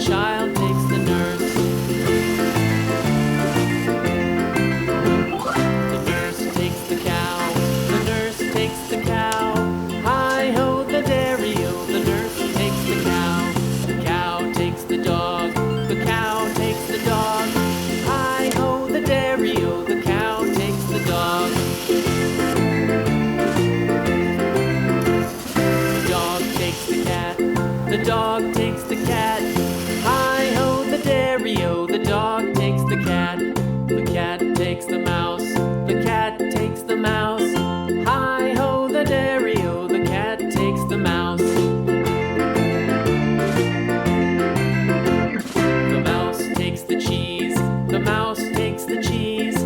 child takes the nurse. The nurse takes the cow. The nurse takes the cow. Hi-ho the dairy-o, the nurse takes the cow. The cow takes the dog. The cow takes the dog. Hi-ho the dairy-o, the cow takes the dog. The dog takes the cat. The dog takes the cat. Hi-ho the dairy-o, the dog takes the cat. The cat takes the mouse. The cat takes the mouse. Hi-ho the dairy-o, the cat takes the mouse. The mouse takes the cheese. The mouse takes the cheese.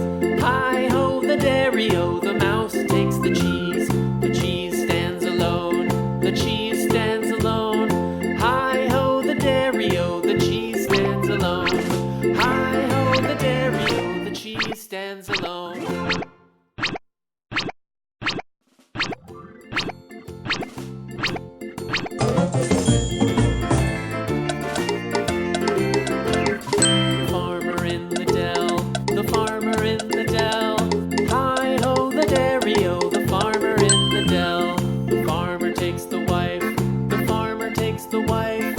Hi-ho the dairy-o, the mouse takes the cheese. The cheese stands alone. The cheese stands alone. Hi-ho the dairy-o, the cheese stands alone. Hi-ho the dairy-o, the cheese stands alone. The farmer in the dell. The farmer in the dell. Hi-ho the dairy-o, the farmer in the dell. The farmer takes the wife. The farmer takes the wife.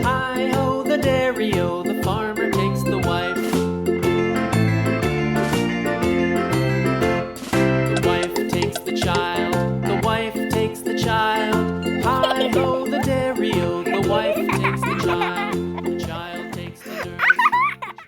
Hi-ho the dairy-o, the